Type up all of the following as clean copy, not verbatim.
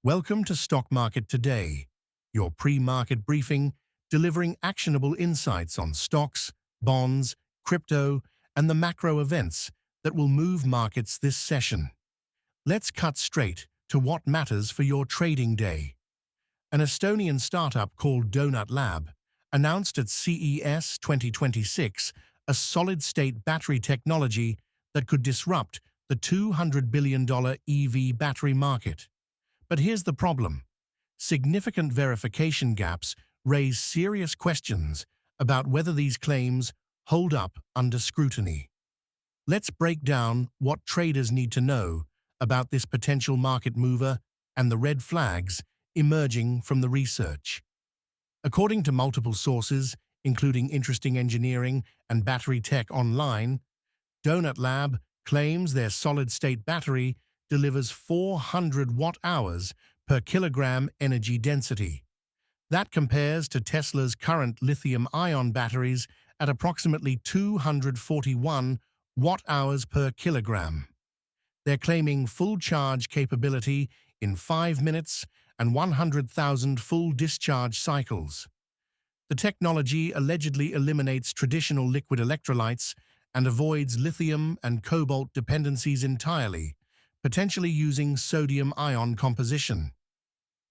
Welcome to Stock Market Today, your pre-market briefing delivering actionable insights on stocks, bonds, crypto, and the macro events that will move markets this session. Let's cut straight to what matters for your trading day. An Estonian startup called Donut Lab announced at CES 2026 a solid-state battery technology that could disrupt the $200 billion EV battery market. But here's the problem. Significant verification gaps raise serious questions about whether these claims hold up under scrutiny. Let's break down what traders need to know about this potential market mover and the red flags emerging from the research. According to multiple sources, including Interesting Engineering and Battery Tech Online, Donut Lab claims their solid-state battery delivers 400 watt-hours per kilogram energy density. That compares to Tesla's current lithium-ion batteries at approximately 241 watt-hours per kilogram. They're claiming full charge capability in 5 minutes and 100,000 full discharge cycles. The technology allegedly eliminates traditional liquid electrolytes and avoids lithium and cobalt dependencies entirely, potentially using sodium-ion composition.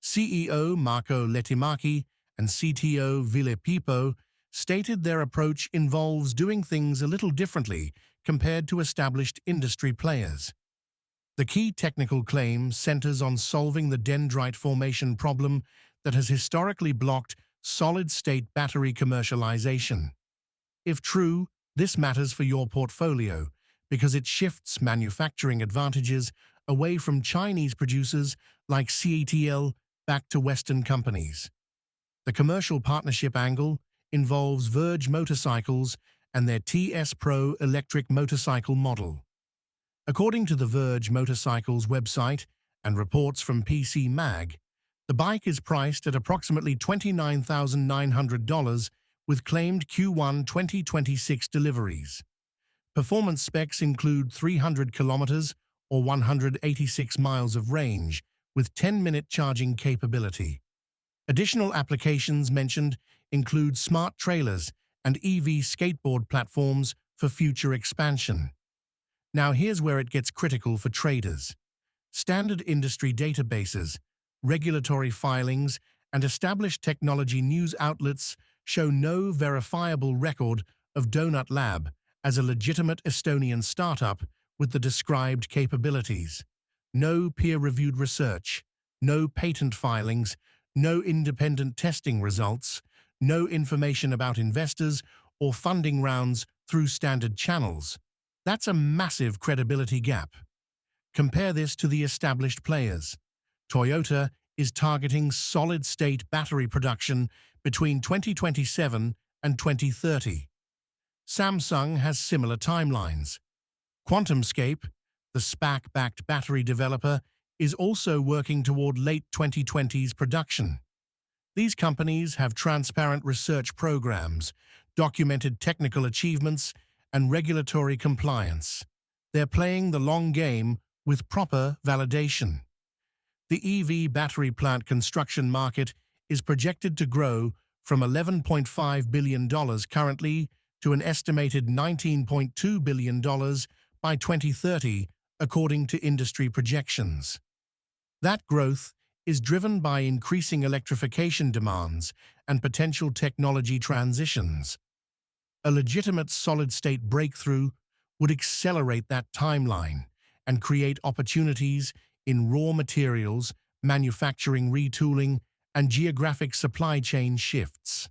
CEO Marco Lettimaki and CTO Ville Pipo stated their approach involves doing things a little differently compared to established industry players. The key technical claim centers on solving the dendrite formation problem that has historically blocked solid-state battery commercialization. If true, this matters for your portfolio because it shifts manufacturing advantages away from Chinese producers like CATL back to Western companies. The commercial partnership angle involves Verge Motorcycles and their TS Pro electric motorcycle model. According to the Verge Motorcycles website and reports from PC Mag, the bike is priced at approximately $29,900 with claimed Q1 2026 deliveries. Performance specs include 300 kilometers or 186 miles of range with 10-minute charging capability. Additional applications mentioned include smart trailers and EV skateboard platforms for future expansion. Now here's where it gets critical for traders. Standard industry databases, regulatory filings, and established technology news outlets show no verifiable record of Donut Lab as a legitimate Estonian startup with the described capabilities. No peer-reviewed research, no patent filings, no independent testing results, no information about investors or funding rounds through standard channels. That's a massive credibility gap. Compare this to the established players. Toyota is targeting solid-state battery production between 2027 and 2030. Samsung has similar timelines. QuantumScape, the SPAC-backed battery developer, is also working toward late 2020s production. These companies have transparent research programs, documented technical achievements, and regulatory compliance. They're playing the long game with proper validation. The EV battery plant construction market is projected to grow from $11.5 billion currently to an estimated $19.2 billion by 2030, according to industry projections. That growth is driven by increasing electrification demands and potential technology transitions. A legitimate solid-state breakthrough would accelerate that timeline and create opportunities in raw materials, manufacturing retooling, and geographic supply chain shifts.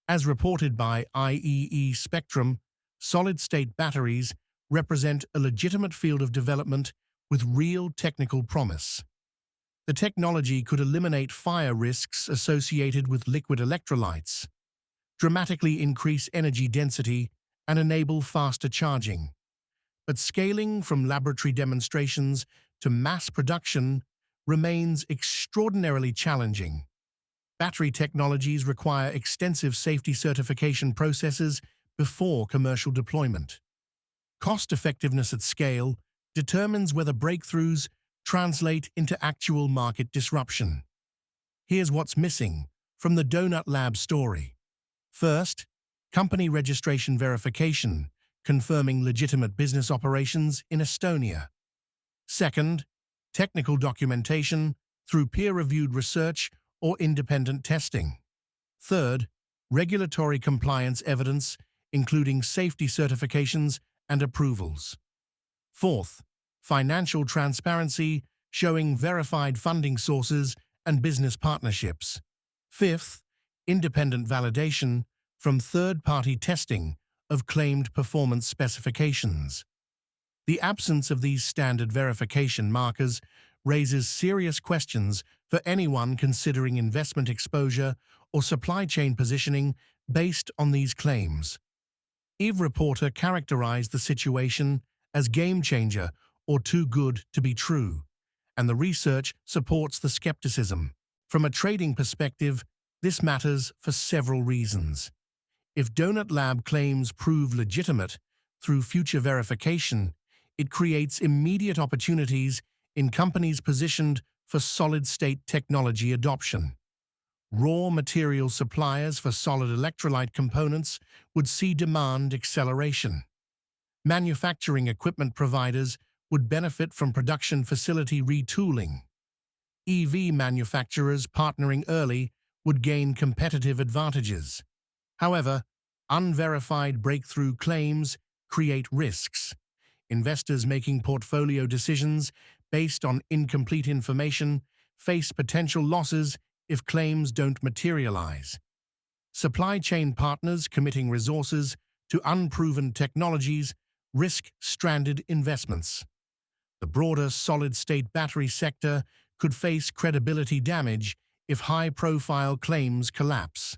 As reported by IEE Spectrum, solid-state batteries represent a legitimate field of development with real technical promise. The technology could eliminate fire risks associated with liquid electrolytes, dramatically increase energy density, and enable faster charging. But scaling from laboratory demonstrations to mass production remains extraordinarily challenging. Battery technologies require extensive safety certification processes before commercial deployment. Cost-effectiveness at scale determines whether breakthroughs translate into actual market disruption. Here's what's missing from the Donut Lab story. First, company registration verification, confirming legitimate business operations in Estonia. Second, technical documentation through peer-reviewed research or independent testing. Third, regulatory compliance evidence, including safety certifications and approvals. Fourth, financial transparency, showing verified funding sources and business partnerships. Fifth, independent validation from third-party testing of claimed performance specifications. The absence of these standard verification markers raises serious questions for anyone considering investment exposure or supply chain positioning based on these claims. Eve Reporter characterized the situation as game changer or too good to be true, and the research supports the skepticism. From a trading perspective, this matters for several reasons. If Donut Lab claims prove legitimate through future verification, it creates immediate opportunities in companies positioned for solid-state technology adoption. Raw material suppliers for solid electrolyte components would see demand acceleration. Manufacturing equipment providers would benefit from production facility retooling. EV manufacturers partnering early would gain competitive advantages. However, unverified breakthrough claims create risks. Investors making portfolio decisions based on incomplete information face potential losses if claims don't materialize. Supply chain partners committing resources to unproven technologies risk stranded investments. The broader solid-state battery sector could face credibility damage if high-profile claims collapse.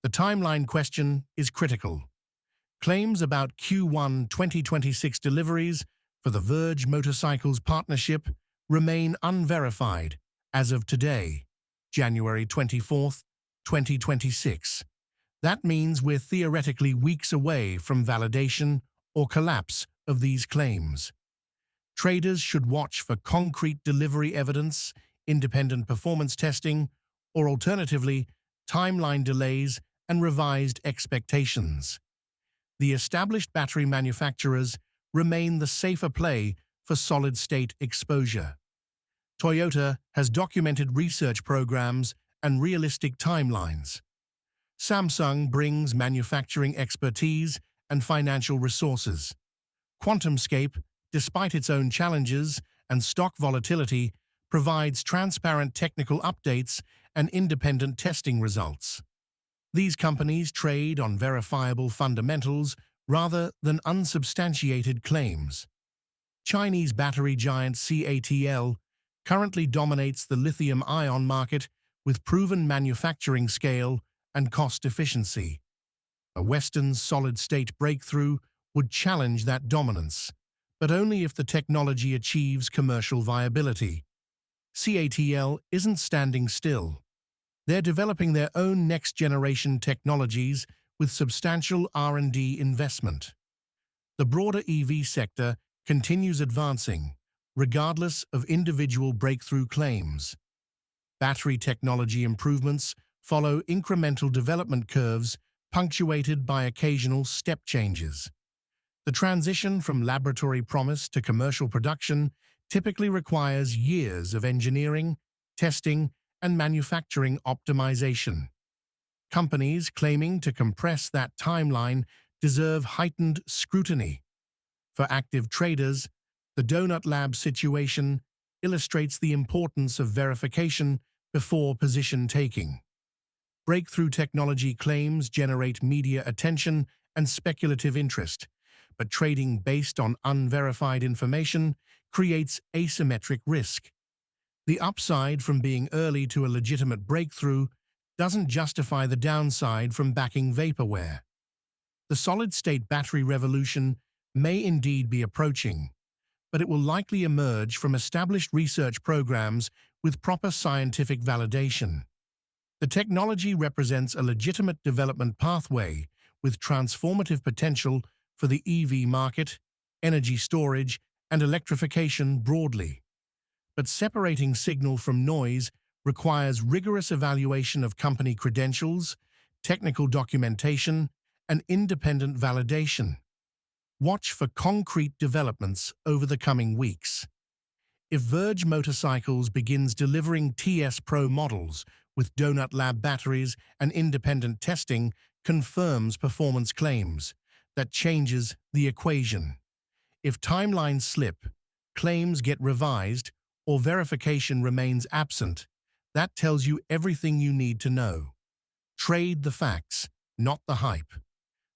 The timeline question is critical. Claims about Q1 2026 deliveries for the Verge Motorcycles partnership remain unverified as of today, January 24, 2026. That means we're theoretically weeks away from validation or collapse of these claims. Traders should watch for concrete delivery evidence, independent performance testing, or alternatively, timeline delays and revised expectations. The established battery manufacturers remain the safer play for solid-state exposure. Toyota has documented research programs and realistic timelines. Samsung brings manufacturing expertise and financial resources. QuantumScape, despite its own challenges and stock volatility, provides transparent technical updates and independent testing results. These companies trade on verifiable fundamentals rather than unsubstantiated claims. Chinese battery giant CATL currently dominates the lithium-ion market with proven manufacturing scale and cost efficiency. A Western solid-state breakthrough would challenge that dominance, but only if the technology achieves commercial viability. CATL isn't standing still. They're developing their own next-generation technologies with substantial R&D investment. The broader EV sector continues advancing, regardless of individual breakthrough claims. Battery technology improvements follow incremental development curves punctuated by occasional step changes. The transition from laboratory promise to commercial production typically requires years of engineering, testing, and manufacturing optimization. Companies claiming to compress that timeline deserve heightened scrutiny. For active traders, the Donut Lab situation illustrates the importance of verification before position taking. Breakthrough technology claims generate media attention and speculative interest, but trading based on unverified information creates asymmetric risk. The upside from being early to a legitimate breakthrough doesn't justify the downside from backing vaporware. The solid-state battery revolution may indeed be approaching, but it will likely emerge from established research programs with proper scientific validation. The technology represents a legitimate development pathway with transformative potential for the EV market, energy storage, and electrification broadly. But separating signal from noise requires rigorous evaluation of company credentials, technical documentation, and independent validation. Watch for concrete developments over the coming weeks. If Verge Motorcycles begins delivering TS Pro models with Donut Lab batteries and independent testing confirms performance claims, that changes the equation. If timelines slip, claims get revised, or verification remains absent, that tells you everything you need to know. Trade the facts, not the hype.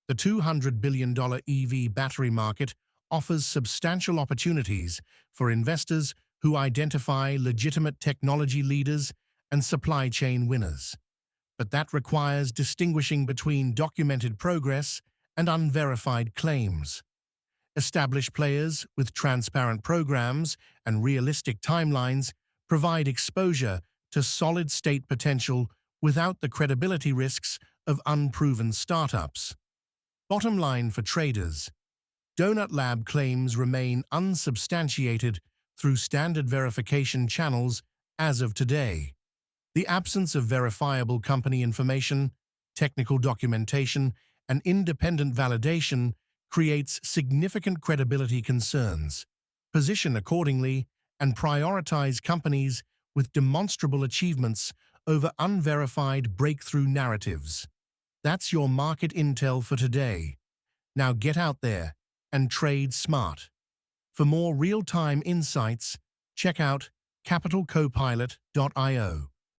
The $200 billion EV battery market offers substantial opportunities for investors who identify legitimate technology leaders and supply chain winners. But that requires distinguishing between documented progress and unverified claims. Established players with transparent programs and realistic timelines provide exposure to solid-state potential without the credibility risks of unproven startups. Bottom line for traders: Donut Lab claims remain unsubstantiated through standard verification channels as of today. The absence of verifiable company information, technical documentation, and independent validation creates significant credibility concerns. Position accordingly and prioritize companies with demonstrable achievements over unverified breakthrough narratives. That's your market intel for today. Now get out there and trade smart. For more real-time insights, check out capitalcopilot.io.